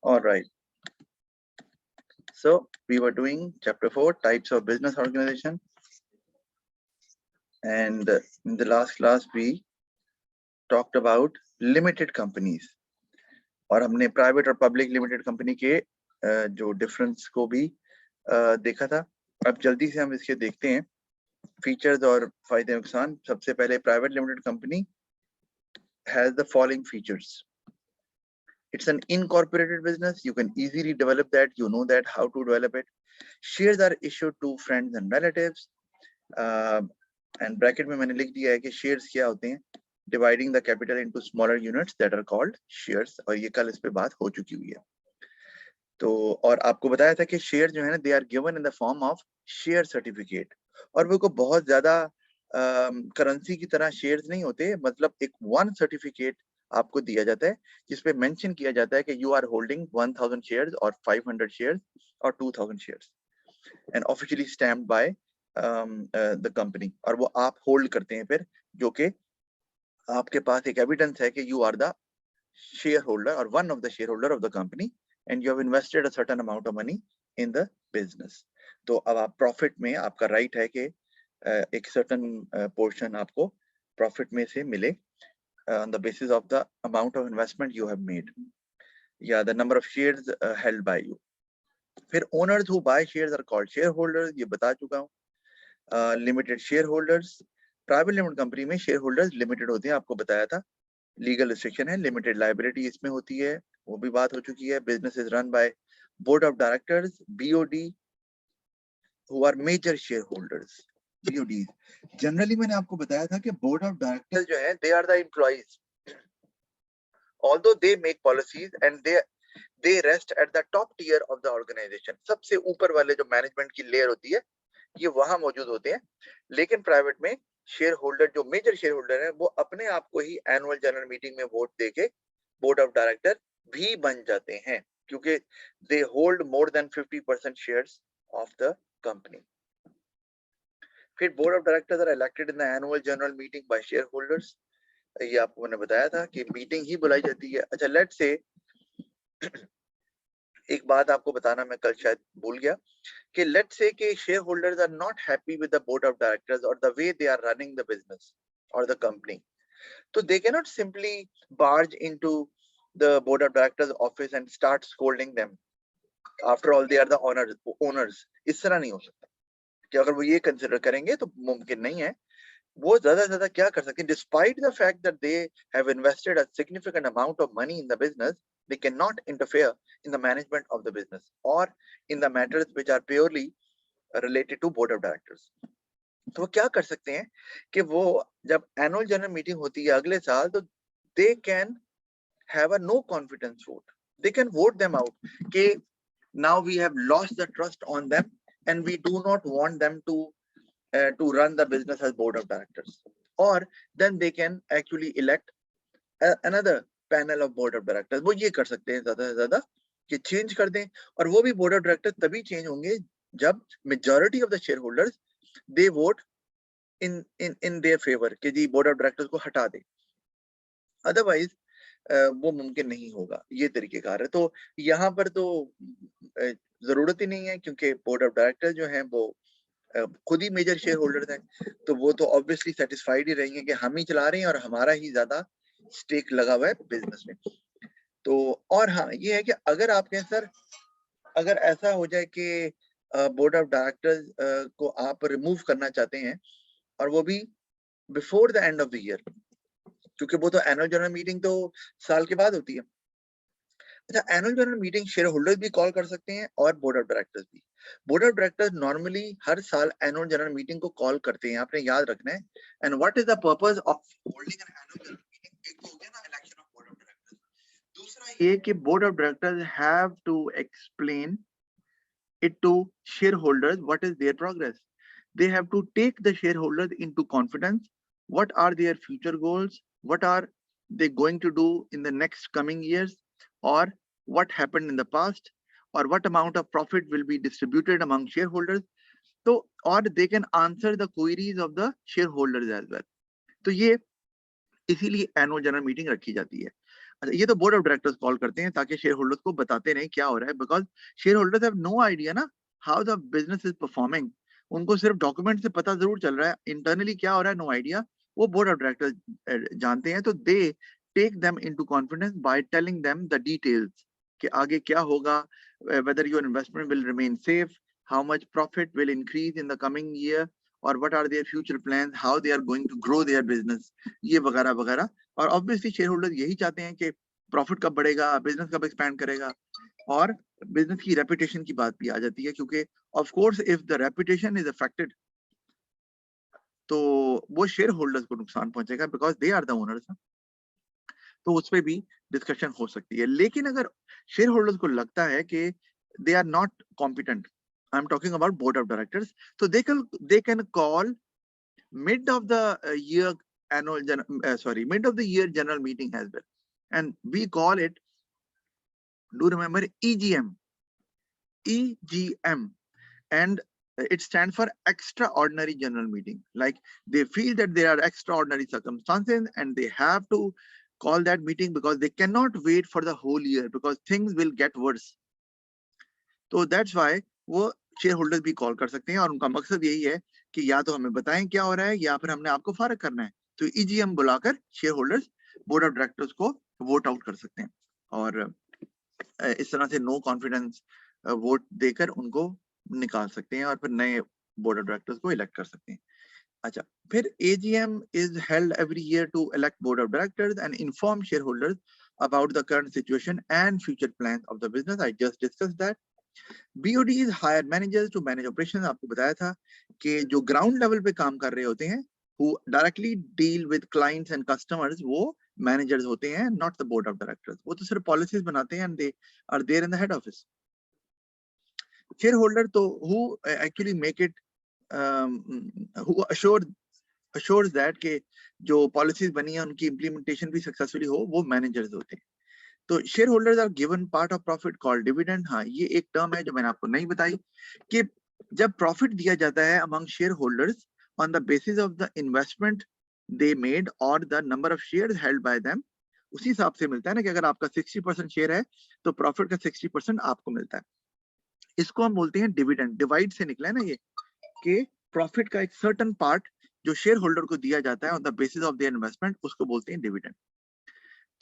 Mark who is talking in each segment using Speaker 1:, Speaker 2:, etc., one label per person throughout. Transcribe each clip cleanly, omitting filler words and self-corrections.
Speaker 1: All right. So we were doing chapter 4, types of business organization. And in the last class, we talked about limited companies. और हमने private और public limited company के जो difference को भी देखा था. अब जल्दी से हम इसके देखते हैं फीचर्स और फायदे नुकसान. सबसे पहले private limited company has the following features. It's an incorporated business. You can easily develop that. You know that how to develop it. Shares are issued to friends and relatives. And bracket में मैंने लिख दिया है कि shares क्या होते हैं. Dividing the capital into smaller units that are called shares. और ये कल इस पे बात हो चुकी हुई है. तो और आपको बताया था कि शेयर जो है ना, they are given in the form of share certificate. और वो को बहुत ज्यादा करेंसी की तरह शेयर्स नहीं होते. मतलब एक वन सर्टिफिकेट आपको दिया जाता है जिसपे मेंशन किया जाता है कि यू आर होल्डिंग 1000 शेयर्स और 500 शेयर्स और 2000 shares and officially stamped by the company. और वो आप होल्ड करते हैं फिर, जो कि आपके पास एक एविडेंस है कि you are the share holder और one of the share holder of the company and you have invested a certain amount of money in the business. तो अब आप प्रॉफिट में आपका राइट है कि एक सर्टेन पोर्शन आपको प्रॉफिट में से मिले on the basis of the amount of investment you have made, the number of shares held by you. फिर owners who buy shares are called shareholders. ये बता चुका हूँ. Limited shareholders, private limited company में shareholders limited होते हैं, आपको बताया था. Legal restriction है, limited liability इसमें होती है, वो भी बात हो चुकी है. Business is run by board of directors, BOD, who are major shareholders. BODs. Generally मैंने आपको बताया था कि board of directors जो है, they are the employees. Although they make policies and they rest at the top tier of the organization. सबसे ऊपर वाले जो मैनेजमेंट की लेयर होती है, ये वहां मौजूद होते हैं. लेकिन प्राइवेट में शेयर होल्डर, जो मेजर शेयर होल्डर है, वो अपने आप को ही एनुअल जनरल मीटिंग में वोट देके बोर्ड ऑफ डायरेक्टर भी बन जाते हैं, क्योंकि they hold more than 50% shares of the company. फिर board of directors are elected in the annual general meeting by share holders. ये आपको मैंने बताया था कि मीटिंग ही बुलाई जाती है. अच्छा, लेट्स से एक बात आपको बताना मैं कल शायद भूल गया कि लेट्स से कि share holders are not happy with the board of directors और the way they are running the business और द कंपनी. तो they can not simply barge into the board of directors office and start scolding them. After all they are the owners. इस तरह नहीं हो सकता कि अगर वो ये कंसिडर करेंगे तो मुमकिन नहीं है. वो ज्यादा क्या कर सकते हैं, despite the fact that they have invested a significant amount of money in the business, they cannot interfere in the management of the business or in the matters which are purely related to board of directors. तो वो क्या कर सकते हैं कि वो जब annual general meeting होती है अगले साल, तो they can have a no confidence vote. They can vote them out कि now we have lost the trust on them and we do not want them to run the business as board of directors. Or then they can actually elect another panel of board of directors. वो ये कर सकते हैं ज्यादा से ज्यादा कि change कर दें. और वो भी बोर्ड ऑफ डायरेक्टर्स तभी चेंज होंगे जब majority of the share holders they vote in their favour कि जी बोर्ड ऑफ डायरेक्टर्स को हटा दें. अदरवाइज वो मुमकिन नहीं होगा. ये तरीकेकार है. तो यहाँ पर तो जरूरत ही नहीं है, क्योंकि बोर्ड ऑफ डायरेक्टर जो हैं वो खुद ही मेजर शेयर होल्डर्स हैं. तो वो तो ऑब्वियसली सेटिस्फाइड ही रहेंगे कि हम ही चला रहे हैं और हमारा ही ज्यादा स्टेक लगा हुआ है बिजनेस में. तो और हाँ, ये है कि अगर आप कहें सर, अगर ऐसा हो जाए कि बोर्ड ऑफ डायरेक्टर्स को आप रिमूव करना चाहते हैं और वो भी before the end of the year, क्योंकि वो तो एनुअल जनरल मीटिंग तो साल के बाद होती है. अच्छा, annual general meeting share holders भी कॉल कर सकते हैं और बोर्ड ऑफ डायरेक्टर्स भी. बोर्ड ऑफ डायरेक्टर्स नॉर्मली हर साल एनुअल जनरल मीटिंग को कॉल करते हैं, आपने याद रखना है. And what is the purpose of holding an annual general meeting? एक तो हो गया ना election of board of directors. दूसरा ये कि board of directors have to explain it to shareholders what is their progress. They have to take the shareholders into confidence. What are their future goals? What are they going to do in the next coming years? Or what happened in the past? Or what amount of profit will be distributed among shareholders? So, or they can answer the queries of the shareholders as well. तो ये इसीलिए annual general meeting रखी जाती है. ये तो board of directors call करते हैं ताकि शेयर होल्डर्स को बताते नहीं क्या हो रहा है, because share holders have no idea ना how the business is performing. उनको सिर्फ डॉक्यूमेंट से पता जरूर चल रहा है, इंटरनली क्या हो रहा है नो आइडिया। वो बोर्ड ऑफ डायरेक्टर्स जानते हैं, तो they take them into confidence by telling them the details कि आगे क्या होगा, whether your investment will remain safe, how much profit will increase in the coming year, or what are their future plans, how they are going to grow their business, ये वगैरह वगैरह। और obviously share holder यही चाहते हैं कि profit कब बढ़ेगा, बिजनेस कब एक्सपैंड करेगा, और बिजनेस की रेपुटेशन की बात भी आ जाती है, क्योंकि of course if the reputation is affected तो वो शेयर होल्डर्स को नुकसान पहुंचेगा, because they are the owners. तो उस पर भी डिस्कशन हो सकती है। लेकिन अगर शेयर होल्डर्स को लगता है कि they are not competent, I am talking about board of directors, तो they can call mid of the year mid of the year general meeting as well, and we call it, do remember, EGM, and it stands for extraordinary general meeting. Like they feel that there are extraordinary circumstances and they have to call that meeting because they cannot wait for the whole year because things will get worse. So that's why वो share holders भी call कर सकते हैं, और उनका मकसद यही है कि या तो हमें बताएं क्या हो रहा है या फिर हमने आपको फारग करना है। तो EGM बुलाकर share holders board of directors को वोट आउट कर सकते हैं, और इस तरह से नो कॉन्फिडेंस वोट देकर उनको निकाल सकते हैं और फिर नए बोर्ड ऑफ डायरेक्टर्स को इलेक्ट कर सकते हैं। अच्छा, फिर AGM is held every year to elect board of directors and inform shareholders about the current situation and future plans of the business. I just discussed that. BODs hire managers to manage operations. आपको बताया था कि जो ground level पे काम कर रहे होते हैं, who directly deal with clients and customers, वो मैनेजर्स होते हैं, not the board of directors. वो तो सिर्फ पॉलिसीज बनाते हैं and they are there in the head office. Shareholder तो who actually make it, who assures that कि जो पॉलिसीज बनी है उनकी इम्प्लीमेंटेशन भी सक्सेसफुली हो, वो मैनेजर्स होते हैं। तो share holders are given part of profit called dividend. हाँ, ये एक टर्म है जो मैंने आपको नहीं बताई, कि जब प्रॉफिट दिया जाता है among share holders on the basis of the investment they made और the number of shares held by them, उसी हिसाब से मिलता है ना, कि अगर आपका 60% शेयर है तो प्रॉफिट का 60% आपको मिलता है। इसको हम बोलते हैं डिविडेंड। डिवाइड से निकला है ना ये, कि प्रॉफिट का एक सर्टन पार्ट जो शेयर होल्डर को दिया जाता है on the basis of their investment, उसको बोलते हैं डिविडेंड।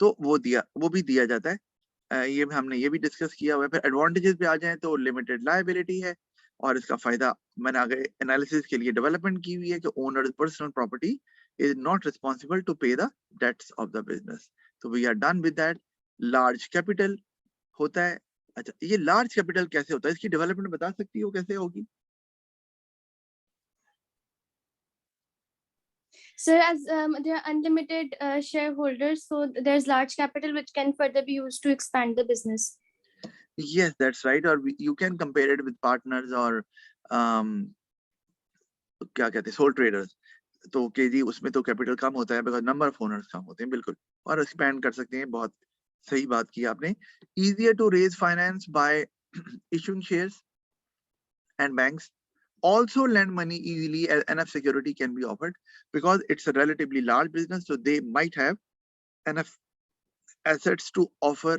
Speaker 1: तो वो भी दिया जाता है। ये हमने ये भी डिस्कस किया हुआ है। फिर एडवांटेजेस पे आ जाएं तो लिमिटेड लायबिलिटी है, और इसका फायदा मैंने आगे एनालिसिस के लिए डेवलपमेंट की हुई है कि owners personal property is not responsible to pay the debts of the business. तो we are done with that. Large capital होता है। अच्छा, ये लार्ज कैपिटल कैसे होता है, इसकी डेवलपमेंट बता सकती हो कैसे होगी?
Speaker 2: Sir, as there are unlimited shareholders, so there's large capital which can further be used to expand the business.
Speaker 1: Yes, that's right. Or you can compare it with partners or क्या कहते हैं, soul traders. तो के जी उसमें तो capital कम होता है because number of owners कम होते हैं, बिल्कुल, और एक्सपैंड कर सकते हैं। बहुत सही बात की आपने। Easier to raise finance by issuing shares, and banks also lend money easily as enough security can be offered because it's a relatively large business, so they might have enough assets to offer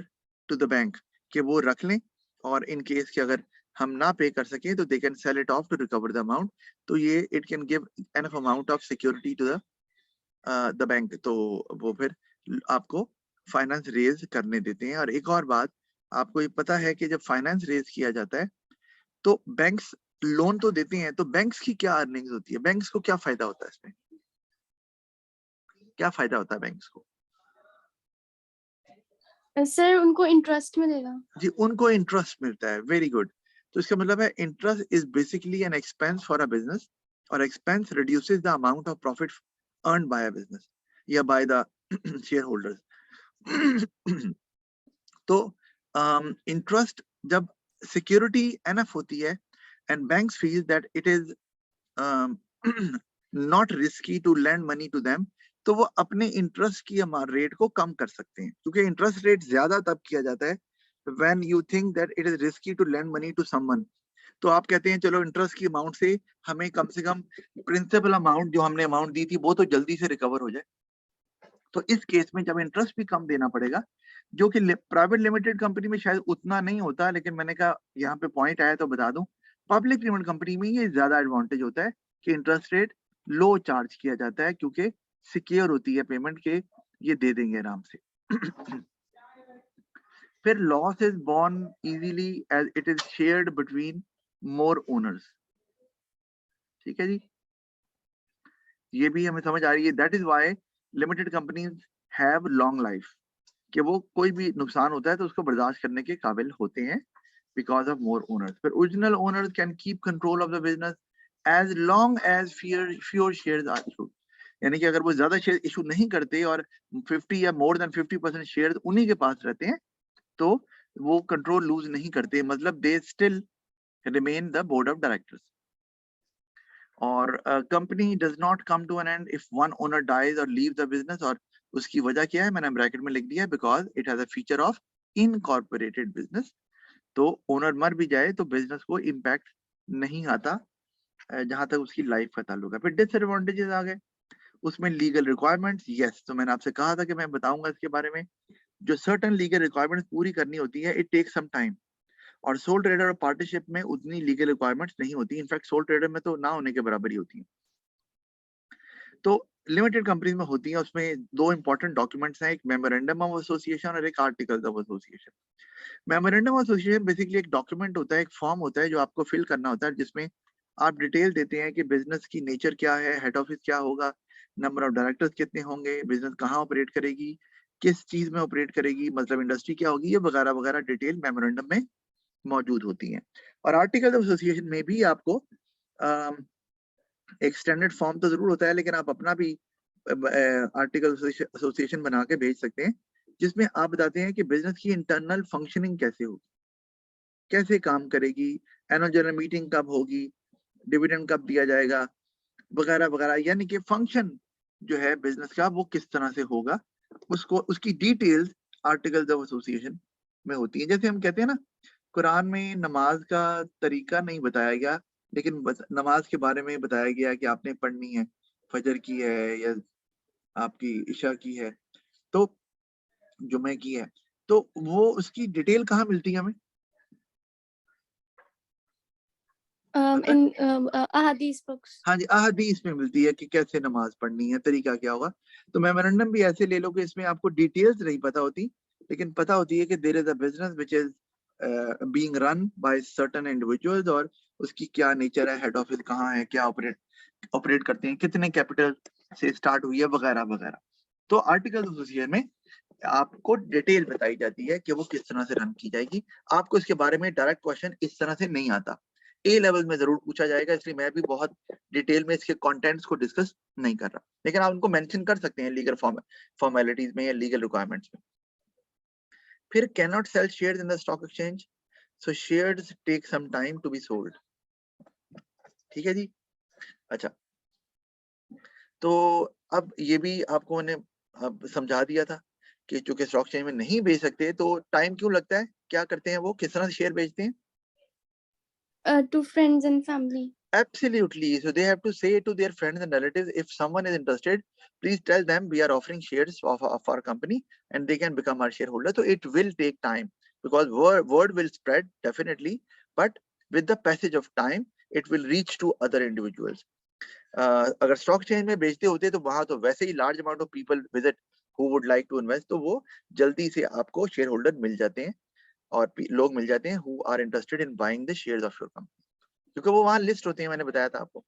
Speaker 1: to the bank कि वो रख लें, और in case कि अगर हम ना पे कर सकें तो they can sell it off to recover the amount. तो ये it can give enough amount of security to the bank, तो वो फिर आपको फाइनेंस रेज करने देते हैं। और एक और बात आपको ये पता है कि जब फाइनेंस रेज किया जाता है तो बैंक्स लोन तो देते हैं, तो बैंक्स की क्या अर्निंग्स होती है, बैंक्स को क्या फायदा होता है, इसमें क्या फायदा होता है बैंक्स को?
Speaker 2: सर, उनको इंटरेस्ट मिलेगा।
Speaker 1: जी, उनको इंटरेस्ट मिलता है। Very good. तो इसका मतलब है interest is basically an expense for a business, और expense reduces the amount of profit earn by a business या बाय द शेयर होल्डर्स। तो इंटरेस्ट जब सिक्योरिटी एनफ होती है and banks feel that it is not risky to lend money to them, तो वो अपने interest की rate को कम कर सकते हैं, क्योंकि इंटरेस्ट रेट ज्यादा तब किया जाता है when you think that it is risky to lend money to someone. तो आप कहते हैं चलो इंटरेस्ट की अमाउंट से हमें कम से कम प्रिंसिपल अमाउंट जो हमने अमाउंट दी थी वो तो जल्दी से रिकवर हो जाए, तो इस केस में जब इंटरेस्ट भी कम देना पड़ेगा, जो कि प्राइवेट लिमिटेड कंपनी में शायद उतना नहीं होता, लेकिन मैंने कहा यहाँ पे पॉइंट आया तो बता दूं, पब्लिक लिमिटेड कंपनी में ये ज्यादा एडवांटेज होता है कि इंटरेस्ट रेट लो चार्ज किया जाता है, क्योंकि सिक्योर होती है पेमेंट के, ये दे देंगे आराम से। फिर loss is borne easily as it is shared between more owners. ठीक है जी, ये भी हमें समझ आ रही है। That is why limited companies have long life, कि वो कोई भी नुकसान होता है तो उसको बर्दाश्त करने के काबिल होते हैं, बिकॉज ऑफ मोर ओनर्स। फिर original owners can keep control of the business as long as fewer shares are issued. यानी कि अगर वो ज्यादा शेयर इशू नहीं करते और 50 या मोर देन 50% शेयर उन्हीं के पास रहते हैं, तो वो कंट्रोल लूज नहीं करते, मतलब they still remain the board of directors. और company does not come to an end if one owner dies और लीव द बिजनेस। और उसकी वजह क्या है, मैंने ब्रैकेट में लिख दिया, because it has a feature of incorporated business. तो ओनर मर भी जाए तो बिजनेस को इम्पैक्ट नहीं आता जहां तक उसकी लाइफ का ताल्लुक है। फिर डिसएडवांटेजेस आ गए, उसमें लीगल रिक्वायरमेंट्स। यस, तो मैंने आपसे कहा था कि मैं बताऊंगा इसके बारे में। जो सर्टन लीगल रिक्वायरमेंट्स पूरी करनी होती है, इट टेक्स सम टाइम। और सोल ट्रेडर और पार्टनरशिप में उतनी लीगल रिक्वायरमेंट्स नहीं होती, इनफैक्ट सोल ट्रेडर में तो ना होने के बराबर ही होती है। तो लिमिटेड कंपनी में होती है, उसमें दो इंपॉर्टेंट डॉक्यूमेंट्स हैं, एक मेमोरेंडम ऑफ एसोसिएशन और एक articles of association. Memorandum of association basically एक डॉक्यूमेंट होता है, एक फॉर्म होता है जो आपको फिल करना होता है, जिसमें आप डिटेल देते हैं कि बिजनेस की नेचर क्या है, हेड ऑफिस क्या होगा, नंबर ऑफ डायरेक्टर्स कितने होंगे, बिजनेस कहाँ ऑपरेट करेगी, किस चीज में ऑपरेट करेगी, मतलब इंडस्ट्री क्या होगी, ये वगैरह वगैरह डिटेल मेमोरेंडम में मौजूद होती हैं। और आर्टिकल ऑफ एसोसिएशन में भी आपको एक स्टैंडर्ड फॉर्म तो जरूर होता है, लेकिन आप अपना भी आर्टिकल एसोसिएशन बना के भेज सकते हैं, जिसमें आप बताते हैं कि बिजनेस की इंटरनल फंक्शनिंग कैसे होगी, कैसे काम करेगी, एनुअल जनरल मीटिंग कब होगी, डिविडेंड कब दिया जाएगा, वगैरह वगैरह। यानी कि फंक्शन जो है बिजनेस का वो किस तरह से होगा, उसको उसकी डिटेल्स आर्टिकल्स ऑफ एसोसिएशन में होती है। जैसे हम कहते हैं ना, कुरान में नमाज का तरीका नहीं बताया गया, लेकिन नमाज के बारे में बताया गया कि आपने पढ़नी है, फजर की है या आपकी इशा की है, तो जुमे की है, तो वो उसकी डिटेल कहाँ मिलती है हमें?
Speaker 2: In ahadith books.
Speaker 1: हाँ जी, अहदीस में मिलती है कि कैसे नमाज पढ़नी है, तरीका क्या होगा। तो मेमोरेंडम भी ऐसे ले लो कि इसमें आपको डिटेल्स नहीं पता होती, लेकिन पता होती है कि there is a business which is being run by certain individuals, और उसकी क्या नेचर है, हेड ऑफिस कहाँ है, क्या ऑपरेट करते हैं, कितने कैपिटल से स्टार्ट हुई है, वगैरह वगैरह। तो आर्टिकल एसोसिएशन में आपको डिटेल बताई जाती है कि वो किस तरह से रन की जाएगी। आपको इसके बारे में डायरेक्ट क्वेश्चन इस तरह से नहीं आता, ए लेवल में जरूर पूछा जाएगा, इसलिए मैं भी बहुत डिटेल में इसके कंटेंट्स को डिस्कस नहीं कर रहा, लेकिन आप उनको मेंशन कर सकते हैं लीगल फॉर्मेलिटीज में या लीगल रिक्वायरमेंट्स में। फिर can not sell shares in the stock exchange, so shares take some time to be sold. ठीक है जी, अच्छा, तो अब ये भी आपको मैंने अब समझा दिया था कि चूंकि स्टॉक एक्सचेंज में नहीं बेच सकते तो टाइम क्यों लगता है, क्या करते हैं वो, किस तरह से शेयर बेचते हैं।
Speaker 2: To friends and family.
Speaker 1: Absolutely. So they have to say to their friends and relatives, if someone is interested, please tell them we are offering shares of our company and they can become our shareholder. So it will take time because word will spread definitely, but with the passage of time, it will reach to other individuals. अगर stock change में बेचते होते तो वहां तो वैसे ही large amount of people visit who would like to invest, तो वो जल्दी से आपको शेयर होल्डर मिल जाते हैं और लोग मिल जाते हैं who are interested in buying the shares of your company, क्योंकि वो वहां लिस्ट होते हैं, मैंने बताया था आपको।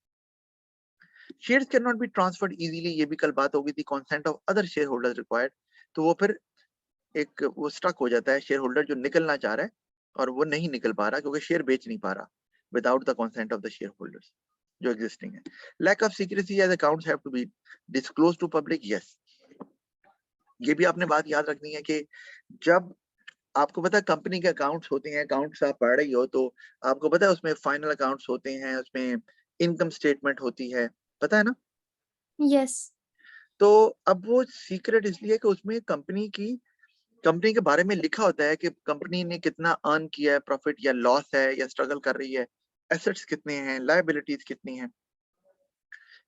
Speaker 1: Shares can not be transferred easily, ये भी कल बात हो गई थी, consent of other share holders required. तो वो फिर एक वो स्टक हो जाता है शेयर होल्डर जो निकलना चाह रहा है और वो नहीं निकल पा रहा क्योंकि शेयर बेच नहीं पा रहा without the consent of the share holders जो एग्जिस्टिंग है। Lack of secrecy as accounts have to be disclose to public. Yes, ये भी आपने बात याद रखनी है कि जब आपको पता है कंपनी के अकाउंट्स होते हैं, अकाउंट्स आप पढ़ रही हो तो आपको पता है उसमें फाइनल अकाउंट्स होते हैं, उसमें इनकम स्टेटमेंट होती है, पता है ना।
Speaker 2: Yes.
Speaker 1: तो अब वो सीक्रेट इसलिए कि उसमें कंपनी के बारे में लिखा होता है कि कंपनी ने कितना अर्न किया है, प्रॉफिट या लॉस है या स्ट्रगल कर रही है, एसेट्स कितने हैं, लायबिलिटीज कितनी हैं,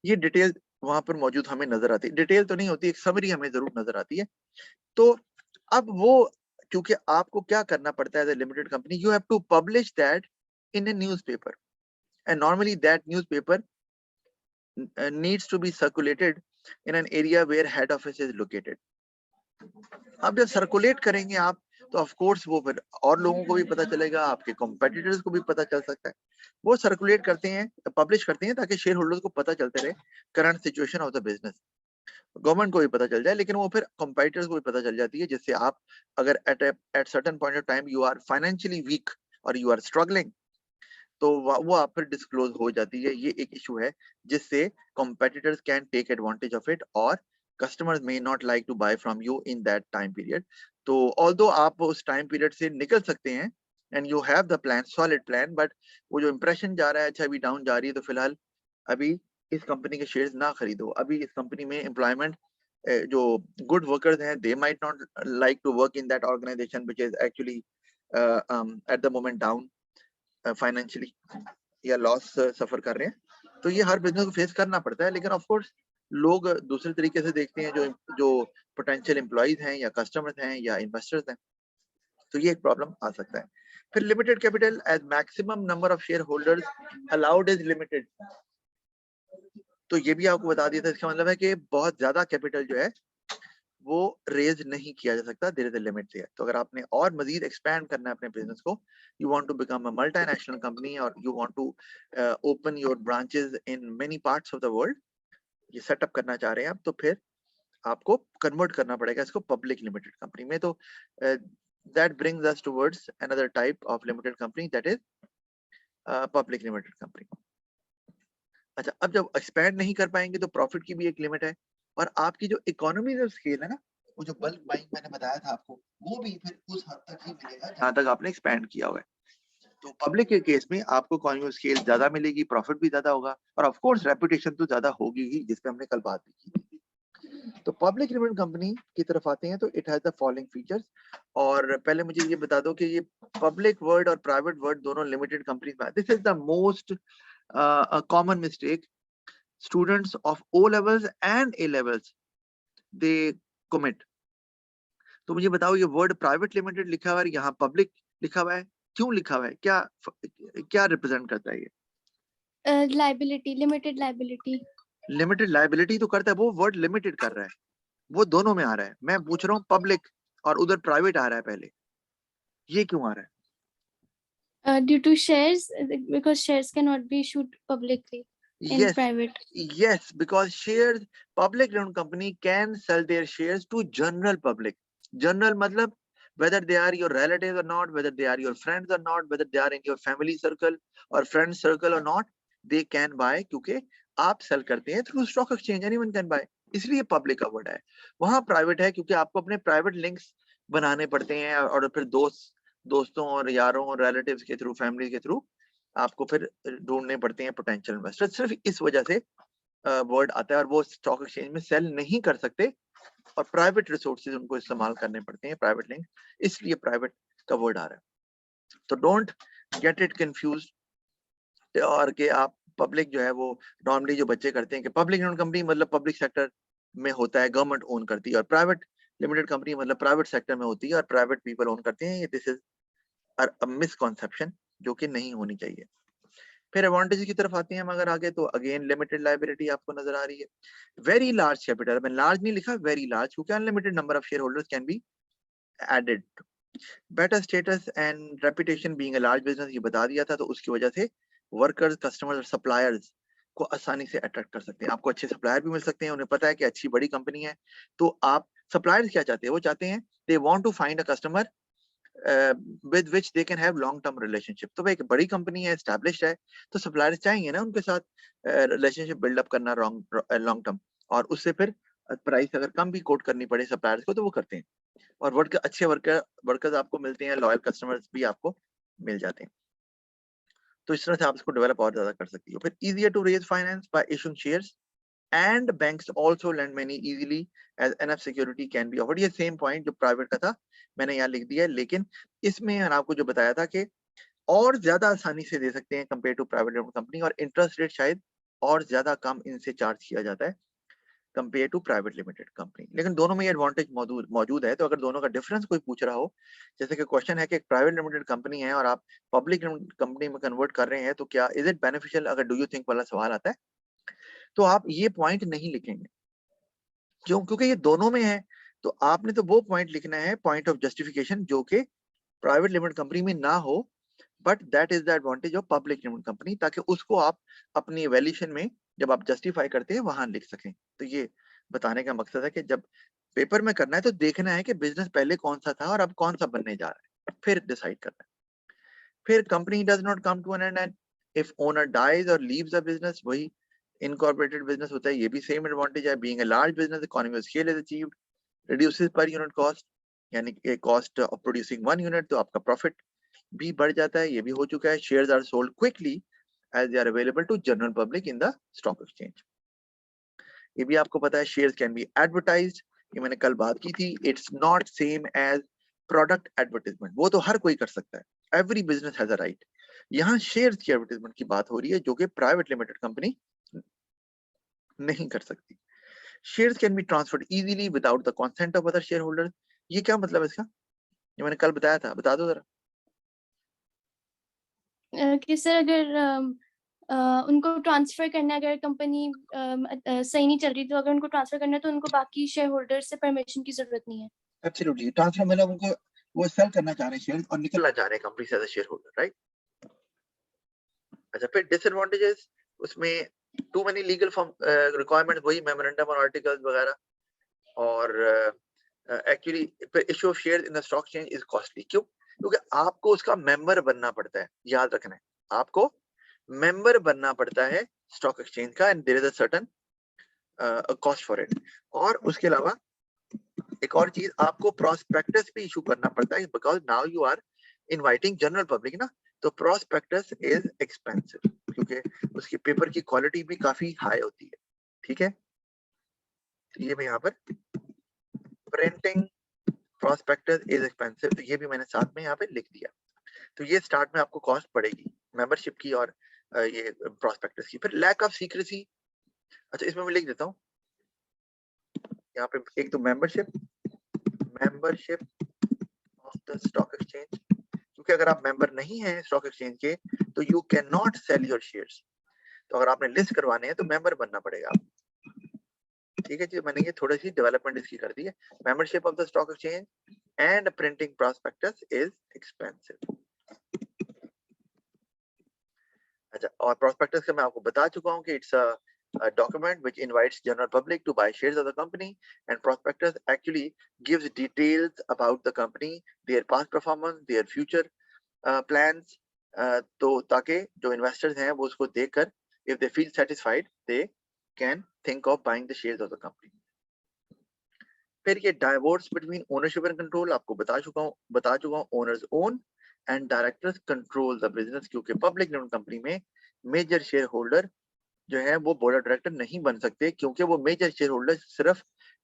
Speaker 1: ये डिटेल वहां पर मौजूद हमें नजर आती है। डिटेल तो नहीं होती, एक समरी हमें जरूर नजर आती है। तो अब वो, क्योंकि आपको क्या करना पड़ता है as a limited company, you have to publish that in a newspaper, and normally that newspaper needs to be circulated in an area where head office is located. अब जब सर्कुलेट करेंगे आप, तो ऑफ कोर्स वो फिर और लोगों को भी पता चलेगा, आपके कॉम्पिटिटर्स को भी पता चल सकता है। वो सर्कुलेट करते हैं, पब्लिश करते हैं, ताकि शेयर होल्डर्स को पता चलते रहे current situation of the business. Government को भी पता चल जाए, लेकिन वो फिर कॉम्पिटिटर्स को भी पता चल जाती है, जिससे आप अगर at certain point of time you are financially weak और यू आर स्ट्रगलिंग, तो वो आप फिर डिस्क्लोज हो जाती है। ये एक इशू है जिससे competitors can take advantage of it, और customers may not like to buy from you in that time period. तो although आप उस time period से निकल सकते हैं and you have the plan, solid plan, but वो जो impression जा रहा है, अच्छा अभी डाउन जा रही है, तो फिलहाल अभी इस कंपनी के शेयर्स ना खरीदो। अभी इस कंपनी में एम्प्लॉयमेंट जो गुड वर्कर्स हैं, they might not like to work in that organization which is actually at the moment down financially, या लॉस सफर कर रहे हैं। तो ये हर बिजनेस को फेस करना पड़ता है, लेकिन ऑफ कोर्स लोग दूसरे तरीके से देखते हैं, जो पोटेंशियल एम्प्लॉइज हैं या कस्टमर्स हैं या इन्वेस्टर्स हैं। तो ये एक प्रॉब्लम आ सकता है। फिर limited capital, as maximum number of share holders allowed is limited. तो ये भी आपको बता दिया था, इसका मतलब है कि बहुत ज्यादा कैपिटल जो है वो रेज नहीं किया जा सकता, there is a limit there. तो अगर आपने और मजीद एक्सपैंड करना है अपने बिजनेस को, you want to become a multinational company और you want to open your branches in many parts of the world, ये सेटअप करना चाह रहे हैं आप, तो फिर आपको कन्वर्ट करना पड़ेगा इसको पब्लिक लिमिटेड कंपनी में। तो that brings us towards another type of limited company, that is public limited company. अच्छा, अब जब एक्सपैंड नहीं कर पाएंगे तो प्रॉफिट की भी एक लिमिट है, और आपकी जो इकोनॉमीज ऑफ स्केल है ना, वो जो बल्क बाइंग मैंने बताया था आपको, वो भी फिर उस हद तक ही मिलेगा जहां तक आपने एक्सपैंड किया हुआ है। तो पब्लिक के केस में आपको इकोनॉमी ऑफ स्केल ज्यादा मिलेगी, प्रॉफिट भी ज्यादा होगा, और ऑफ कोर्स रेपुटेशन तो ज्यादा होगी ही, जिस पे हमने कल बात भी की थी। तो पब्लिक लिमिटेड कंपनी की तरफ आते हैं, तो it has the following features. और पहले मुझे ये बता दो कि ये पब्लिक वर्ड और प्राइवेट वर्ड दोनों लिमिटेड कंपनीज में, this is the most common mistake students of O levels and A levels they commit। तो मुझे बताओ, ये वर्ड प्राइवेट लिमिटेड लिखा हुआ है, यहाँ पब्लिक लिखा हुआ है, क्यों लिखा हुआ है? क्या रिप्रेजेंट करता है ये?
Speaker 2: Liability, limited liability.
Speaker 1: Limited liability तो करता है, वो वर्ड लिमिटेड कर रहा है, वो दोनों में आ रहा है। मैं पूछ रहा हूँ पब्लिक, और उधर प्राइवेट आ रहा है पहले, ये क्यों आ रहा है?
Speaker 2: Due to shares, because shares cannot be issued publicly in
Speaker 1: Yes,
Speaker 2: private.
Speaker 1: yes, because shares, public owned company can sell their shares to general public. General matlab whether they are your relatives or not, whether they are your friends or not, whether they are in your family circle or friend circle or not, they can buy, क्योंकि आप cell करते हैं through stock exchange, anyone can buy, इसलिए public का word है। वहां private है क्योंकि आपको अपने प्राइवेट लिंक्स बनाने पड़ते हैं, और फिर दोस्तों और यारों और रिलेटिव्स के थ्रू, फैमिली के थ्रू आपको फिर ढूंढने पड़ते हैं पोटेंशियल इन्वेस्टर। सिर्फ इस वजह से वर्ड आता है, और वो स्टॉक एक्सचेंज में सेल नहीं कर सकते, और प्राइवेट रिसोर्सेज उनको इस्तेमाल करने पड़ते हैं, प्राइवेट लिंक, इसलिए प्राइवेट का वर्ड आ रहा है। तो डोंट गेट इट कंफ्यूज, और कि आप पब्लिक जो है वो नॉर्मली जो बच्चे करते हैं कि पब्लिक लिमिटेड कंपनी मतलब पब्लिक सेक्टर में होता है, गवर्नमेंट ओन करती है, और प्राइवेट लिमिटेड कंपनी मतलब प्राइवेट सेक्टर में होती है और प्राइवेट पीपल ओन करते हैं। ये दिस इज अ मिसकॉन्सेप्शन जो कि नहीं होनी चाहिए। फिर एडवांटेज की तरफ आते हैं हम अगर आगे, तो अगेन लिमिटेड लाइबिलिटी आपको नजर आ रही है। वेरी लार्ज कैपिटल, मैंने लार्ज नहीं लिखा, वेरी लार्ज, क्योंकि unlimited number of share holders can be added. Better status and reputation being a large business, ये बता दिया था, तो उसकी वजह से वर्कर्स, कस्टमर्स और सप्लायर्स को आसानी से अट्रैक्ट कर सकते हैं। आपको अच्छे सप्लायर भी मिल सकते हैं, उन्हें पता है कि अच्छी बड़ी कंपनी है। तो आप सप्लायर्स क्या चाहते हैं? वो चाहते हैं, they want to find a customer with which they can have long term relationship। तो भाई एक बड़ी कंपनी है, established है, तो सप्लायर्स चाहेंगे ना उनके साथ रिलेशनशिप बिल्डअप करना लॉन्ग टर्म, और उससे फिर प्राइस अगर कम भी कोट करनी पड़े सप्लायर्स को तो वो करते हैं, और अच्छे वर्कर्स आपको मिलते हैं, लॉयल कस्टमर्स भी आपको मिल जाते हैं। तो इस तरह से आप इसको डेवलप और ज्यादा कर सकती हो। फिर easier to raise finance by issuing shares, and banks also lend money easily as enough security can be offered। ये सेम पॉइंट जो प्राइवेट का था मैंने यहाँ लिख दिया है, लेकिन इसमें मैंने आपको जो बताया था कि और ज्यादा आसानी से दे सकते हैं compare to private limited company, और इंटरेस्ट रेट शायद और ज्यादा कम इनसे चार्ज किया जाता है compare to private limited company. लेकिन दोनों में ये एडवांटेज मौजूद है। तो अगर दोनों का डिफरेंस कोई पूछ रहा हो, जैसे कि क्वेश्चन है कि एक प्राइवेट लिमिटेड कंपनी है और आप पब्लिक कंपनी में कन्वर्ट कर रहे हैं, तो क्या इज इट बेनिफिशियल, अगर डू यू थिंक वाला सवाल आता है, तो आप ये पॉइंट नहीं लिखेंगे। क्यों? क्योंकि ये दोनों में है। तो आपने तो वो पॉइंट लिखना है, पॉइंट ऑफ जस्टिफिकेशन, जो कि प्राइवेट लिमिटेड कंपनी में ना हो, but that is the advantage of public limited company, ताकि उसको आप अपनी वैल्यूएशन में जब आप जस्टिफाई करते हैं वहां लिख सकें। तो ये बताने का मकसद है कि जब पेपर में करना है तो देखना है कि बिजनेस पहले कौन सा था और अब कौन सा बनने जा रहा है, फिर डिसाइड करना है। फिर company does not come to an end, and if owner dies और लीव्स द बिजनेस, वही इनकॉर्पोरेटेड बिजनेस होता है। ये भी सेम एडवांटेज है। Being a large business, economy of scale is achieved, reduces per unit cost, यानी कि cost of producing 1 unit, तो आपका प्रॉफिट भी बढ़ जाता है। ये भी हो चुका है। Shares are sold quickly as they are available to general public in the stock exchange. ये भी आपको पता है। शेयर्स कैन बी एडवर्टाइज्ड, ये मैंने कल बात की थी। It's not same as product advertisement, वो तो हर कोई कर सकता है। Every business has a right. यहाँ शेयर्स की एडवर्टाइजमेंट की बात हो रही है, जो कि प्राइवेट लिमिटेड कंपनी नहीं कर सकती। Shares can be transferred easily without the consent of other share holders. ये क्या मतलब है इसका? ये मैंने कल बताया था, बता दो जरा।
Speaker 2: कि सर अगर उनको ट्रांसफर करना है, अगर कंपनी सही नहीं चल रही, तो अगर उनको ट्रांसफर करना है तो उनको बाकी शेयर होल्डर से परमिशन की जरूरत नहीं है।
Speaker 1: एब्सोल्युटली। ट्रांसफर मतलब उनको वो सेल करना चाह रहे हैं शेयर और निकलना चाह रहे हैं कंपनी से as a share holder, right? अच्छा, फिर डिसएडवांटेजेस, उसमें too many legal form requirement, वही मेमोरेंडम और आर्टिकल्स वगैरह, और एक्चुअली फिर issue of share in the stock exchange is costly. क्यों? क्योंकि आपको उसका मेंबर बनना पड़ता है। याद रखना है, आपको मेंबर बनना पड़ता है स्टॉक एक्सचेंज का, and there is a certain cost for it. और उसके अलावा एक और चीज, आपको प्रोस्पेक्टस भी इशू करना पड़ता है, because now you are inviting general public ना। तो प्रोस्पेक्टस इज एक्सपेंसिव, क्योंकि उसकी पेपर की क्वालिटी भी काफी हाई होती है। ठीक है, तो ये मैं यहाँ पर प्रिंटिंग प्रोस्पेक्टस इज एक्सपेंसिव, तो ये भी मैंने साथ में यहाँ पे लिख दिया। तो ये स्टार्ट में आपको कॉस्ट पड़ेगी मेंबरशिप की और ये प्रोस्पेक्टस की। फिर लैक ऑफ सीक्रेसी, अच्छा इसमें मैं लिख देता हूँ यहाँ पे। एक तो membership of the stock exchange, क्योंकि अगर आप मेंबर नहीं हैं स्टॉक एक्सचेंज के, तो you can not sell your shares. तो अगर आपने लिस्ट करवाने हैं तो मेंबर बनना पड़ेगा। ठीक है जी, मैंने ये थोड़ी सी डेवलपमेंट इसकी कर दी है। Membership of the stock exchange and printing prospectus is expensive. अच्छा, और प्रोस्पेक्टस का मैं आपको बता चुका हूँ कि it's a document which invites general public to buy shares of the company, and prospectus actually gives details about the company, their past performance, their future plans, तो ताकि जो investors हैं वो उसको देखकर if they feel satisfied they can think of buying the shares of the company. फिर ये divorce between ownership and control आपको बता चुका हूँ। owners own and directors control the business, क्योंकि public लिमिटेड कंपनी में मेजर शेयर होल्डर जो है वो बोर्ड ऑफ डायरेक्टर नहीं बन सकते, क्योंकि वो मेजर शेयर होल्डर सिर्फ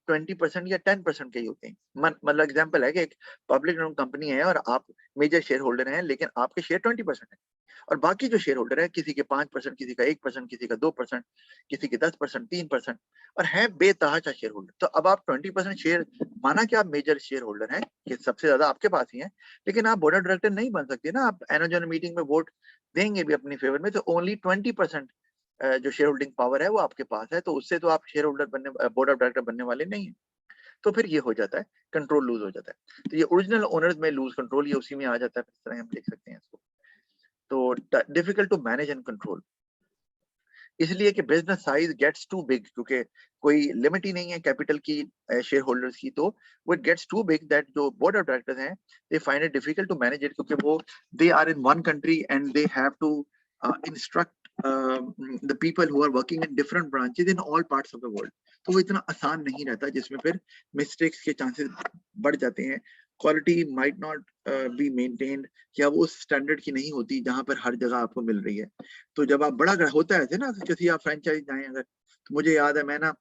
Speaker 1: 20% या 10% के ही होते हैं। मतलब एग्जांपल है कि एक पब्लिक कंपनी है और आप मेजर शेयर होल्डर हैं, लेकिन आपके शेयर 20% है और बाकी जो शेयर होल्डर है किसी के 5%, किसी का 1%, किसी का 2%, किसी के 10%, 3% और है बेतहाशा शेयर होल्डर। तो अब आप 20% शेयर, माना कि आप मेजर शेयर होल्डर हैं, कि सबसे ज्यादा आपके पास ही है, लेकिन आप बोर्ड ऑफ डायरेक्टर नहीं बन सकते ना। आप एनुअल जनरल मीटिंग में वोट देंगे भी अपनी फेवर में, तो ओनली 20% जो शेयर होल्डिंग पावर है वो आपके पास है, तो उससे तो आप शेयर होल्डर बनने, बोर्ड ऑफ डायरेक्टर बनने वाले नहीं है। तो फिर ये हो जाता है, कंट्रोल लूज हो जाता है। तो ये ओरिजिनल ओनर्स में लूज कंट्रोल, ये उसी में आ जाता है। इस तरह हम लिख सकते हैं इसको। तो difficult to manage and control, इसलिए कि business size gets too big, क्योंकि कोई लिमिट ही नहीं है कैपिटल की शेयर होल्डर्स की, तो वो it gets too big that जो बोर्ड ऑफ डायरेक्टर्स हैं they find it difficult to manage it, क्योंकि वो they are in one country and they have to instruct the people who are working in different branches in all parts of the world. तो वो इतना आसान नहीं रहता, जिसमें फिर मिस्टेक्स के चांसेस बढ़ जाते हैं। Quality might not be maintained, या वो उस स्टैंडर्ड की नहीं होती जहां पर हर जगह आपको मिल रही है। तो जब आप बड़ा होता है ना, किसी आप फ्रेंचाइज जाएं अगर, तो मुझे याद है मैं ना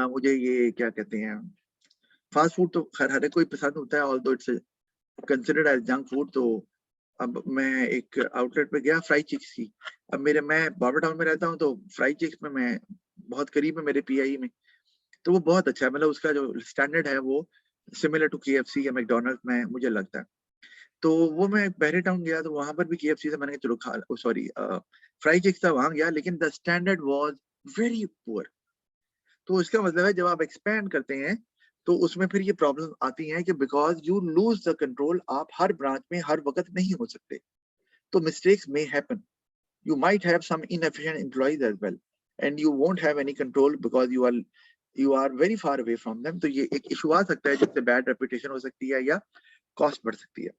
Speaker 1: मुझे ये क्या कहते हैं, फास्ट फूड तो खैर हर कोई पसंद होता है, although it's considered as junk food. तो अब मैं एक आउटलेट पे गया फ्राई चिक्स की। अब मैं बॉर्डर टाउन में रहता हूँ, तो फ्राई चिक्स में मैं बहुत करीब है मेरे पीआई में, तो वो बहुत अच्छा है, मतलब उसका जो स्टैंडर्ड है वो सिमिलर टू केएफसी या मैकडॉनल्ड्स में मुझे लगता है। तो वो मैं पहले टाउन गया तो वहां पर भी केएफसी से मैंने कहा चलो खा, सॉरी फ्राई चिक्स था वहां गया, लेकिन the standard was very poor. तो इसका मतलब है जब आप एक्सपैंड करते हैं तो उसमें फिर ये प्रॉब्लम आती है कि because you lose the control, आप हर ब्रांच में हर वक्त नहीं हो सकते, तो mistakes may happen, you might have some inefficient employees as well, and you won't have any control because you are very far away from them। तो ये एक इशू आ सकता है जिससे बैड रेपुटेशन हो सकती है या कॉस्ट बढ़ सकती है।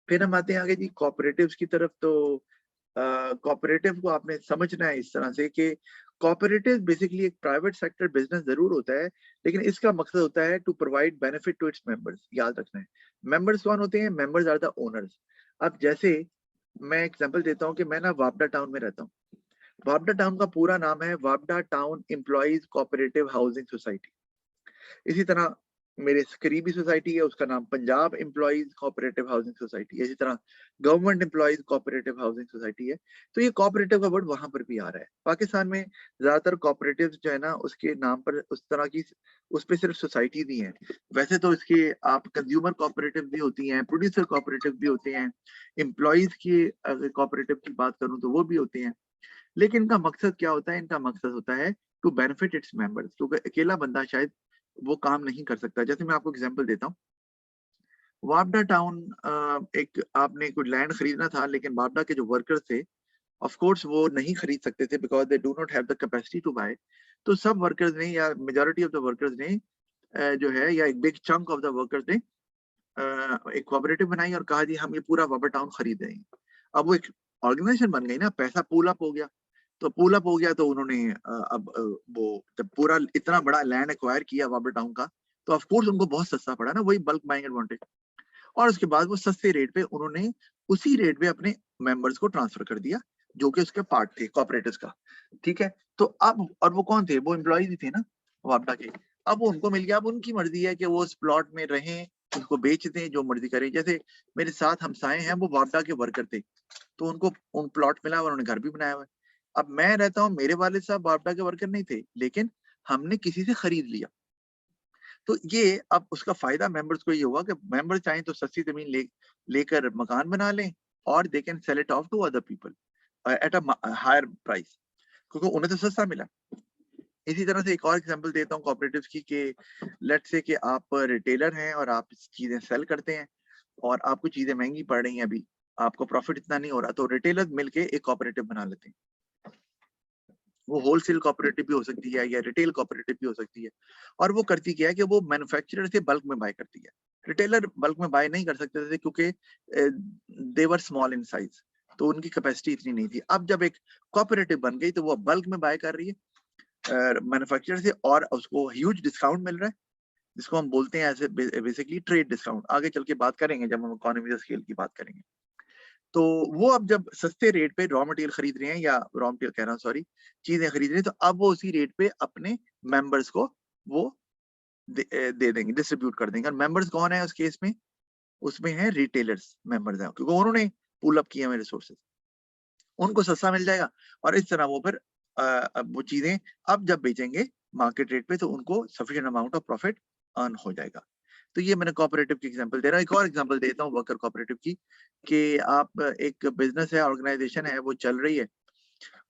Speaker 1: फिर हम आते हैं आगे जी कॉपरेटिव्स की तरफ। तो कॉपरेटिव को आपने समझना है इस तरह से कि कॉपरेटिव बेसिकली एक प्राइवेट सेक्टर बिजनेस जरूर होता है, लेकिन इसका मकसद होता है to provide benefit to its members. याद रखना है, मेंबर्स कौन होते हैं? Members are the owners. अब जैसे मैं एग्जांपल देता हूँ कि मैं ना वापडा टाउन में रहता हूँ। वापडा टाउन का पूरा नाम है Wapda town employees cooperative housing society. इसी तरह मेरे करीबी सोसाइटी है, उसका नाम Punjab employees cooperative housing society है। इसी तरह government employees cooperative housing society है। तो ये कोऑपरेटिव का वर्ड वहां पर भी आ रहा है। पाकिस्तान में ज्यादातर कोऑपरेटिव जो है ना उसके नाम पर उस तरह की उस पर सिर्फ सोसाइटी दी है। वैसे तो इसके आप कंज्यूमर कोऑपरेटिव भी होती हैं, प्रोड्यूसर कोऑपरेटिव भी होते हैं, एम्प्लॉइज की अगर कोऑपरेटिव की बात करूं तो वो भी होते हैं। लेकिन इनका मकसद क्या होता है? इनका मकसद होता है टू बेनिफिट इट्स मेंबर्स, क्योंकि अकेला बंदा शायद वो काम नहीं कर सकता। जैसे मैं आपको एग्जांपल देता हूँ, वापडा टाउन एक आपने कोई लैंड खरीदना था, लेकिन वापडा के जो वर्कर्स थे ऑफ कोर्स वो नहीं खरीद सकते थे because they do not have the capacity to buy. तो सब वर्कर्स ने या मेजॉरिटी ऑफ द वर्कर्स ने जो है या एक big chunk of the workers ने एक कोऑपरेटिव बनाई और कहा जी हम ये पूरा वापडा टाउन खरीद रहे हैं। अब वो एक ऑर्गेनाइजेशन बन गई ना, पैसा पूल अप हो गया। तो पूल अप हो गया तो उन्होंने अब वो जब पूरा इतना बड़ा लैंड एक्वायर किया वापडा टाउन का, तो ऑफ कोर्स उनको बहुत सस्ता पड़ा ना, वही बल्क बाइंग एडवांटेज। और उसके बाद वो सस्ते रेट पे उन्होंने उसी रेट पे अपने मेंबर्स को ट्रांसफर कर दिया जो कि उसके पार्ट थे कॉपरेटिव्स का। ठीक है, तो अब और वो कौन थे? वो एम्प्लॉइज ही थे ना वापडा के। अब वो उनको मिल गया, अब उनकी मर्जी है कि वो उस प्लॉट में रहें, उसको बेच दें, जो मर्जी करें। जैसे मेरे साथ हमसाए हैं वो वापडा के वर्कर थे, तो उनको उन प्लॉट मिला, उन्होंने घर भी बनाया हुआ है। अब मैं रहता हूँ, मेरे वाले साहब वापडा के वर्कर नहीं थे, लेकिन हमने किसी से खरीद लिया। तो ये अब उसका फायदा मेंबर्स को ये हुआ कि मेंबर्स चाहें तो सस्ती जमीन लेकर मकान बना लें और they can sell it off to other people at a higher price, क्योंकि उन्हें तो सस्ता मिला। इसी तरह से एक और एग्जांपल देता हूँ कोऑपरेटिव्स की कि लेट्स से कि आप रिटेलर हैं और आप चीजें सेल करते हैं और आपको चीजें महंगी पड़ रही हैं, अभी आपको प्रॉफिट इतना नहीं हो रहा, तो रिटेलर मिलके एक कोऑपरेटिव बना लेते हैं। वो होलसेल कोऑपरेटिव भी हो सकती है या रिटेल कोऑपरेटिव भी हो सकती है। और वो करती क्या है कि वो मैन्युफैक्चरर से बल्क में बाय करती है। रिटेलर बल्क में बाय नहीं कर सकते थे क्योंकि दे वर स्मॉल इन साइज, तो उनकी कैपेसिटी इतनी नहीं थी। अब जब एक कोऑपरेटिव बन गई तो वो बल्क में बाय कर रही है मैन्युफैक्चरर से और उसको ह्यूज डिस्काउंट मिल रहा है, जिसको हम बोलते हैं ऐसे बेसिकली ट्रेड डिस्काउंट। आगे चल के बात करेंगे जब हम इकोनॉमी ऑफ स्केल की बात करेंगे। तो वो अब जब सस्ते रेट पे रॉ मटेरियल खरीद रहे हैं या रॉ मटेरियल कह रहा हूँ सॉरी, चीजें खरीद रहे हैं, तो अब वो उसी रेट पे अपने मेंबर्स को वो दे देंगे, डिस्ट्रीब्यूट कर देंगे। और मेंबर्स कौन है उस केस में? उसमें है रिटेलर्स मेंबर्स हैं, क्योंकि उन्होंने पुल अप किए हुए रिसोर्सेज, उनको सस्ता मिल जाएगा और इस तरह वो फिर अब वो चीजें अब जब बेचेंगे मार्केट रेट पे तो उनको sufficient amount of profit earn हो जाएगा। तो ये मैंने कोऑपरेटिव की एग्जांपल दे रहा हूँ। एक और एग्जांपल देता हूँ वर्कर कोऑपरेटिव की कि आप एक बिजनेस है, ऑर्गेनाइजेशन है, वो चल रही है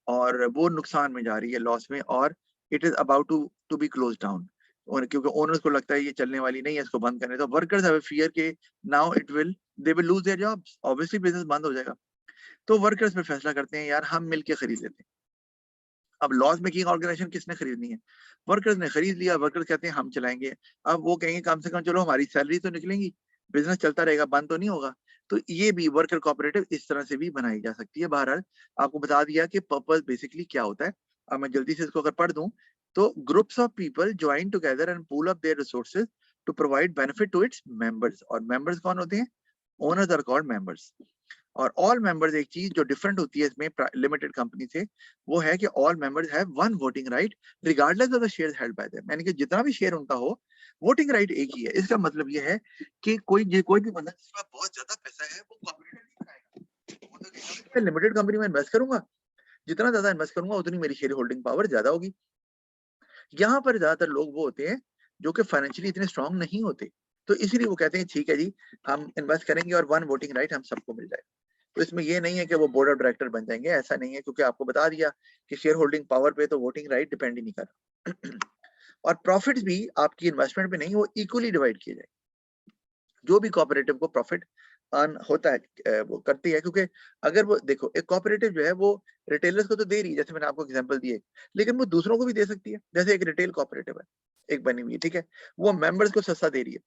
Speaker 1: और वो नुकसान में जा रही है, लॉस में, और it is about to be close down. और क्योंकि ओनर्स को लगता है ये चलने वाली नहीं है, इसको बंद करने, तो वर्कर्स हैव फियर के now it will they will lose their jobs, obviously business बंद हो जाएगा। तो वर्कर्स में फैसला करते हैं यार हम मिलके खरीद लेते हैं। अब लॉस मेकिंग ऑर्गेनाइजेशन किसने खरीदनी है? वर्कर्स ने खरीद लिया। वर्कर्स कहते हैं हम चलाएंगे। अब वो कहेंगे कम से कम चलो हमारी सैलरी तो निकलेंगी, बिजनेस चलता रहेगा, बंद तो नहीं होगा। तो ये भी वर्कर कोऑपरेटिव इस तरह से भी बनाई जा सकती है। बहरहाल आपको बता दिया कि पर्पस बेसिकली क्या होता है। अब मैं जल्दी से इसको अगर पढ़ दूं तो groups of people join together and pool up their resources to provide benefit to its members. और मेंबर्स कौन होते हैं? Owners are called members. और ऑल मेंबर्स, एक चीज जो डिफरेंट होती है इसमें लिमिटेड कंपनी से, वो है कि all members have one voting right regardless of the shares held by them. यानी कि जितना भी शेयर उनका हो, वोटिंग राइट एक ही है। इसका मतलब ये है कि कोई भी बंदा जिसके पास बहुत ज्यादा पैसा है वो कोऑपरेटिव नहीं बनाएगा। वो तो कहेगा मैं लिमिटेड कंपनी में इन्वेस्ट करूंगा, जितना ज्यादा इन्वेस्ट करूंगा उतनी मेरी शेयर होल्डिंग पावर ज्यादा होगी। यहाँ पर ज्यादातर लोग वो होते हैं जो कि फाइनेंशियली इतने स्ट्रांग नहीं होते, तो इसीलिए वो कहते हैं ठीक है जी हम इन्वेस्ट करेंगे और वन वोटिंग राइट हम सबको मिल जाए। तो इसमें ये नहीं है कि वो बोर्ड ऑफ डायरेक्टर बन जाएंगे, ऐसा नहीं है, क्योंकि आपको बता दिया कि शेयर होल्डिंग पावर पे तो वोटिंग राइट डिपेंड ही नहीं कर रहा। और प्रॉफिट्स भी आपकी इन्वेस्टमेंट पे नहीं, वो इक्वली डिवाइड किए जाए। जो भी कोऑपरेटिव को प्रॉफिट अर्न होता है वो करती है, क्योंकि अगर वो देखो एक कोऑपरेटिव जो है वो रिटेलर्स को तो दे रही है, जैसे मैंने आपको एग्जांपल दिए, लेकिन वो दूसरों को भी दे सकती है। जैसे एक रिटेल कोऑपरेटिव है, एक बनी हुई है, ठीक है, वो मेंबर्स को सस्ता दे रही है,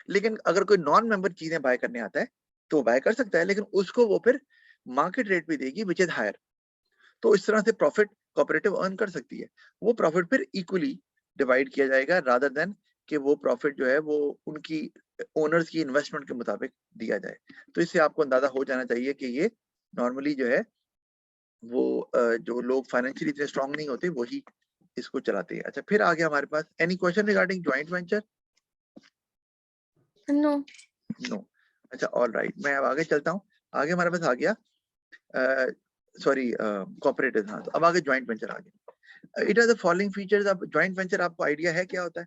Speaker 1: लेकिन अगर कोई नॉन मेंबर चीजें बाय करने आता है तो वो बाय कर सकता है, लेकिन उसको वो फिर मार्केट रेट पे देगी विच इज हायर। तो इस तरह से प्रॉफिट कोऑपरेटिव अर्न कर सकती है। वो प्रॉफिट फिर इक्वली डिवाइड किया जाएगा, रादर देन कि वो प्रॉफिट जो है वो उनकी ओनर्स की इन्वेस्टमेंट के मुताबिक दिया जाए। तो इससे आपको अंदाजा हो जाना चाहिए कि ये नॉर्मली जो है वो जो लोग फाइनेंशियली इतने स्ट्रांग नहीं होते वही इसको चलाते हैं। अच्छा, फिर आ गया हमारे पास, any question regarding joint venture?
Speaker 2: No.
Speaker 1: No. अच्छा, ऑल राइट, मैं अब आगे चलता हूँ। आगे हमारे पास आ गया सॉरी कोऑपरेटिव। हाँ, तो अब आगे जॉइंट वेंचर आ गया। It has the following features. अब जॉइंट वेंचर आपको आइडिया है क्या होता है?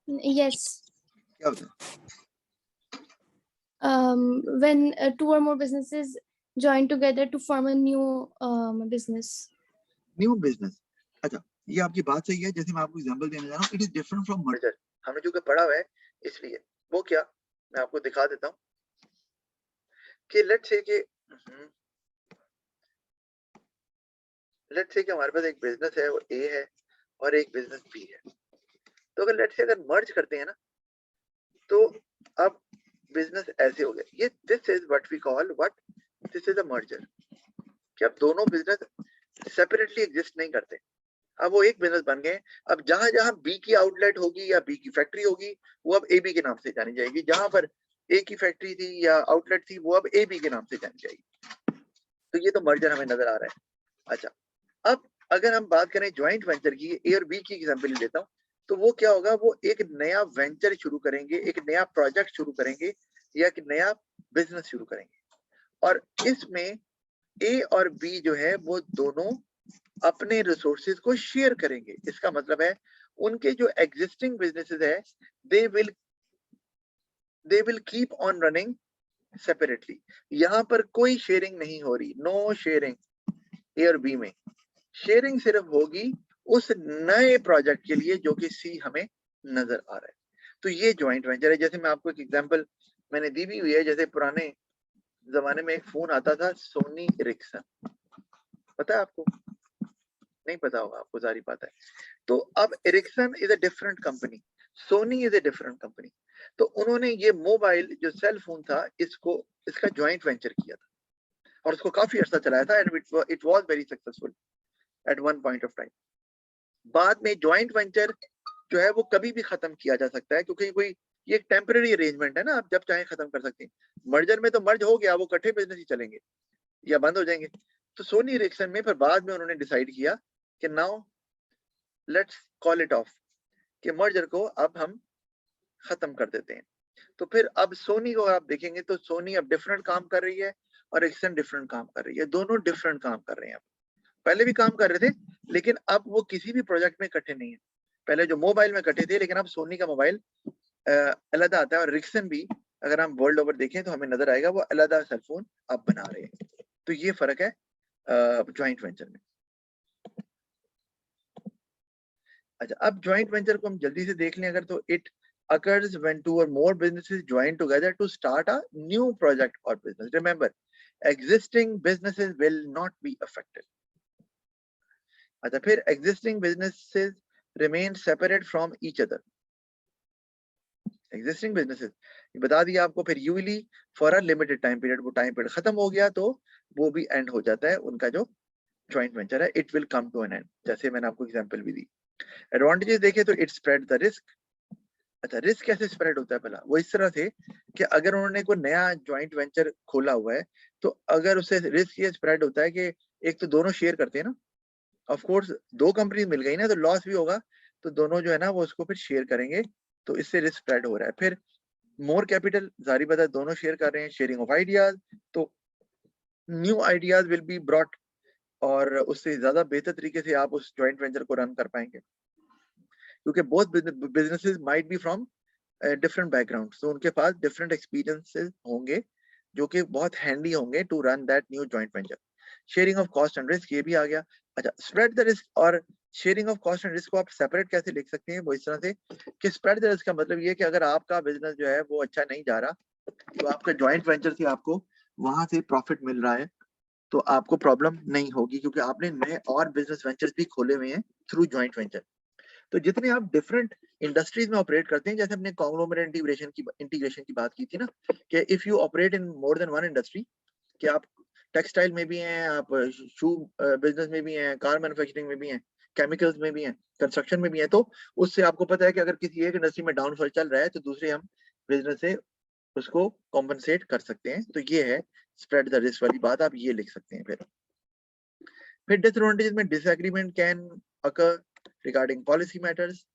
Speaker 2: यस।
Speaker 1: क्या होता है?
Speaker 2: When two or more businesses join together to form a new business.
Speaker 1: New business. अच्छा, ये आपकी बात सही है। जैसे मैं आपको एग्जांपल देने जा रहा हूँ, it is different from merger. हमने जो कि पढ़ा हुआ है इसलिए। वो क्या, मैं आपको दिखा देता हूँ कि लेट्स से कि हमारे पास एक बिजनेस है, वो ए है, और एक बिजनेस बी है। तो अगर लेट्स से अगर मर्ज करते हैं ना, तो अब बिजनेस ऐसे हो गया, ये this is what we call what, this is a merger. कि अब दोनों बिजनेस सेपरेटली एग्जिस्ट नहीं करते, अब वो एक बिजनेस बन गए। अब जहां जहां बी की आउटलेट होगी या बी की फैक्ट्री होगी, वो अब ए बी के नाम से जानी जाएगी। जहां पर ए की फैक्ट्री थी या आउटलेट थी, वो अब ए बी के नाम से जानी जाएगी। तो ये तो मर्जर हमें नजर आ रहा है। अच्छा, अब अगर हम बात करें ज्वाइंट वेंचर की, ए और बी की एग्जांपल लेता हूँ, तो वो क्या होगा, वो एक नया वेंचर शुरू करेंगे, एक नया प्रोजेक्ट शुरू करेंगे, या एक नया बिजनेस शुरू करेंगे। और इसमें ए और बी जो है वो दोनों अपने रिसोर्सेज को शेयर करेंगे। इसका मतलब है उनके जो एग्जिस्टिंग बिजनेसेस है, they will keep on running separately. यहाँ पर कोई शेयरिंग नहीं हो रही, नो शेयरिंग ए और बी में। शेयरिंग सिर्फ होगी उस नए प्रोजेक्ट के लिए जो कि सी हमें नजर आ रहा है। तो ये ज्वाइंट वेंचर है। जैसे मैं आपको एक एग्जांपल मैंने दी भी हुई है, जैसे पुराने जमाने में एक फोन आता था सोनी इरिक्सन, पता है आपको? नहीं पता होगा आपको, सारी बात है। तो अब Erikson is a different company, Soni is a different company. तो उन्होंने ये मोबाइल जो सेल फोन था, इसका ज्वाइंट वेंचर किया था, और उसको काफी अर्सा चलाया था, and it was very successful at one point of time. बाद में ज्वाइंट वेंचर जो है वो कभी भी खत्म किया जा सकता है, क्योंकि कोई ये एक टेम्पररी अरेंजमेंट है ना, आप जब चाहे खत्म कर सकते हैं। मर्जर में तो मर्ज हो गया, वो इकट्ठे बिजनेस ही चलेंगे या बंद हो जाएंगे। तो सोनी इरिक्सन में फिर बाद में उन्होंने डिसाइड किया कि now let's call it of, कि मर्जर को अब हम खत्म कर देते हैं। तो फिर अब सोनी को आप देखेंगे तो सोनी अब डिफरेंट काम कर रही है और इरिक्सन डिफरेंट काम कर रही है, दोनों डिफरेंट काम कर रहे हैं। पहले भी काम कर रहे थे, लेकिन अब वो किसी भी प्रोजेक्ट में इकट्ठे नहीं है। पहले जो मोबाइल में इकट्ठे थे, लेकिन अब सोनी का मोबाइल अलग आता है, और रिक्सन भी अगर हम वर्ल्ड ओवर देखें तो हमें नजर आएगा वो अलग सेलफोन अब बना रहे हैं। तो ये फर्क है ज्वाइंट वेंचर में। अच्छा, अब ज्वाइंट वेंचर को हम जल्दी से देख लें अगर, तो it occurs when two or more businesses join together to start a new project or business. Remember, existing businesses will not be affected. अच्छा, फिर existing businesses remain separate from each other. Existing businesses बता दिया आपको, फिर usually for a limited time period, वो time period खत्म हो गया तो वो भी एंड हो जाता है उनका जो ज्वाइंट वेंचर है, it will come to an end. जैसे मैंने आपको एग्जांपल भी दी। एडवांटेजेस देखे तो इट स्प्रेड द रिस्क। अच्छा, रिस्क कैसे स्प्रेड होता है? पहला वो इस तरह से कि अगर उन्होंने कोई नया ज्वाइंट वेंचर खोला हुआ है, तो अगर उसे रिस्क ये स्प्रेड होता है कि एक तो दोनों शेयर करते हैं ना, ऑफ कोर्स दो कंपनी मिल गई ना तो लॉस भी होगा, तो दोनों जो है ना वो उसको फिर शेयर करेंगे, तो इससे रिस्क स्प्रेड हो रहा है। फिर मोर कैपिटल, जारी बात है दोनों शेयर कर रहे हैं, शेयरिंग ऑफ आइडियाज, तो new ideas will be brought, और उससे ज्यादा बेहतर तरीके से आप उस जॉइंट वेंचर को रन कर पाएंगे, क्योंकि both businesses might be from different background, तो उनके पास डिफरेंट एक्सपीरियंसेस होंगे जो कि बहुत हैंडी होंगे to run that new joint venture. Sharing of cost and risk, ये भी आ गया। अच्छा, स्प्रेड द रिस्क, और sharing of cost and risk को आप सेपरेट कैसे लिख सकते हैं, वो इस तरह से कि स्प्रेड द रिस्क का मतलब ये कि अगर आपका बिजनेस जो है वो अच्छा नहीं जा रहा, तो आपका जॉइंट वेंचर से आपको वहां से प्रॉफिट मिल रहा है, तो आपको प्रॉब्लम नहीं होगी, क्योंकि आपने नए और बिजनेस वेंचर्स भी खोले हुए हैं थ्रू जॉइंट वेंचर। तो जितने आप डिफरेंट इंडस्ट्रीज में ऑपरेट करते हैं, जैसे हमने कॉन्ग्लोमरेट इंटीग्रेशन की बात की थी ना, कि if you operate in more than one industry, कि आप टेक्सटाइल में भी हैं, आप शू बिजनेस में भी हैं, कार मैन्युफैक्चरिंग में भी हैं, केमिकल्स में भी हैं, कंस्ट्रक्शन में भी हैं, तो उससे आपको पता है कि अगर किसी एक इंडस्ट्री में डाउनफॉल चल रहा है तो दूसरे हम बिजनेस से उसको कॉम्पनसेट कर सकते हैं। तो ये है स्प्रेड द रिस्क वाली बात, आप ये लिख सकते हैं। फिर डिसएडवांटेजेस में disagreement can occur regarding policy matters.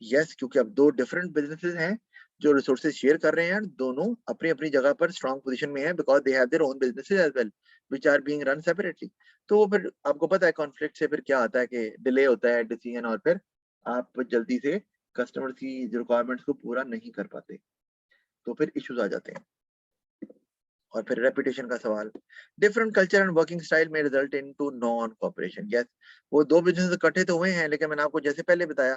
Speaker 1: Yes, क्योंकि अब दो डिफरेंट बिजनेसेस हैं जो रिसोर्सेज शेयर कर रहे हैं, दोनों अपनी अपनी जगह पर स्ट्रांग पोजीशन में है, because they have their own businesses as well which are being run separately. तो फिर आपको पता है कॉन्फ्लिक्ट से फिर क्या आता है कि डिले होता है डिसीजन, और फिर आप जल्दी से कस्टमर की रिक्वायरमेंट्स को पूरा नहीं कर पाते, तो फिर इश्यूज आ जाते हैं। और फिर रेपुटेशन का सवाल, different culture and working style में result into non cooperation. Yes, वो दो बिजनेस इकट्ठे तो हुए हैं, लेकिन मैंने आपको जैसे पहले बताया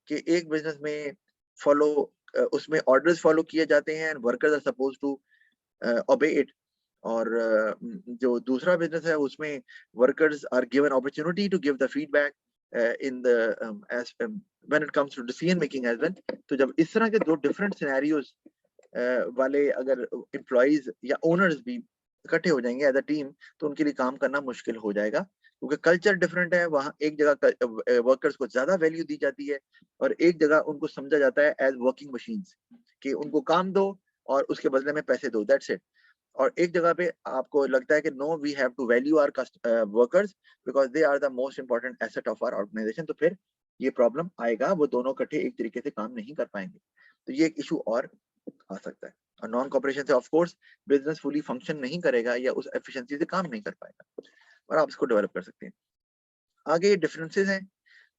Speaker 1: कि एक बिजनेस में फॉलो उसमें ऑर्डर्स फॉलो किए जाते हैं and workers are suppose to obey it, और जो दूसरा बिजनेस है उसमें workers are given opportunity to give the feedback in the as when it comes to decision making as well. तो जब इस तरह के दो डिफरेंट सिनेरियोज वाले अगर एम्प्लॉइज या ओनर्स भी इकट्ठे हो जाएंगे एज अ टीम, तो उनके लिए काम करना मुश्किल हो जाएगा, क्योंकि कल्चर डिफरेंट है। वहाँ एक जगह वर्कर्स को ज्यादा वैल्यू दी जाती है, और एक जगह उनको समझा जाता है एज वर्किंग मशीन्स, कि उनको काम दो और उसके बदले में पैसे दो, दैट्स इट। और एक जगह पे आपको लगता है कि no, we have to value our workers because they are the most important asset of our organization. तो फिर ये प्रॉब्लम आएगा, वो दोनों इकट्ठे एक तरीके से काम नहीं कर पाएंगे, तो ये एक इशू और आ सकता है। और नॉन कॉपरेशन से of course business fully function नहीं करेगा या उस एफिशिएंसी से काम नहीं कर पाएगा, और आप इसको डेवलप कर सकते हैं। आगे डिफरेंसेस हैं,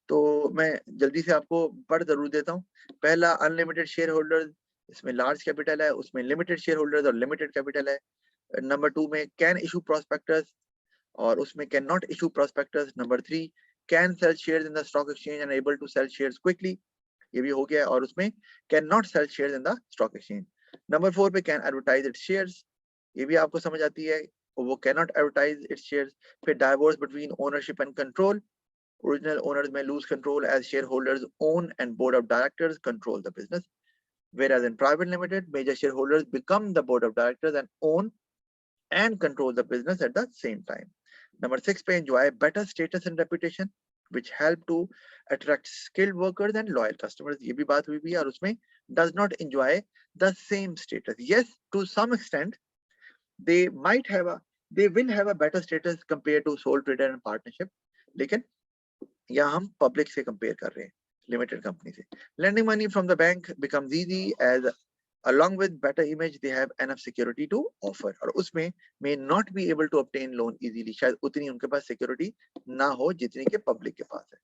Speaker 1: तो मैं जल्दी से आपको पढ़ जरूर देता हूँ। पहला, अनलिमिटेड शेयर होल्डर्स, इसमें लार्ज कैपिटल है, उसमें लिमिटेड शेयर होल्डर्स और लिमिटेड कैपिटल है। नंबर 2 में कैन इशू प्रोस्पेक्टस, और उसमें can not issue prospectus. Number 3, can sell shares in the stock exchange and able to sell shares quickly, ये भी हो गया, और उसमें can not sell shares in the stock exchange. Number 4 पे कैन एडवर्टाइज इट्स शेयर्स, ये भी आपको समझ आती है, वो can not advertise its shares. फिर divorce between ownership and control, original owners may lose control as shareholders own and board of directors control the business, whereas in private limited, major shareholders become the board of directors and own and control the business at the same time. Number 6 पे enjoy better status and reputation which help to attract skilled workers and loyal customers, ये भी बात हुई भी है, और उसमें does not enjoy the same status. Yes, to some extent they might have a they will have a better status compared to sole trader and partnership, लेकिन या हम पब्लिक से कंपेयर कर रहे हैं, लिमिटेड कंपनी से। Lending money from the bank becomes easy as along with better image they have enough security to offer, और उसमें may not be able to obtain loan easily, शायद उतनी उनके पास सिक्योरिटी ना हो जितनी के पब्लिक के पास है।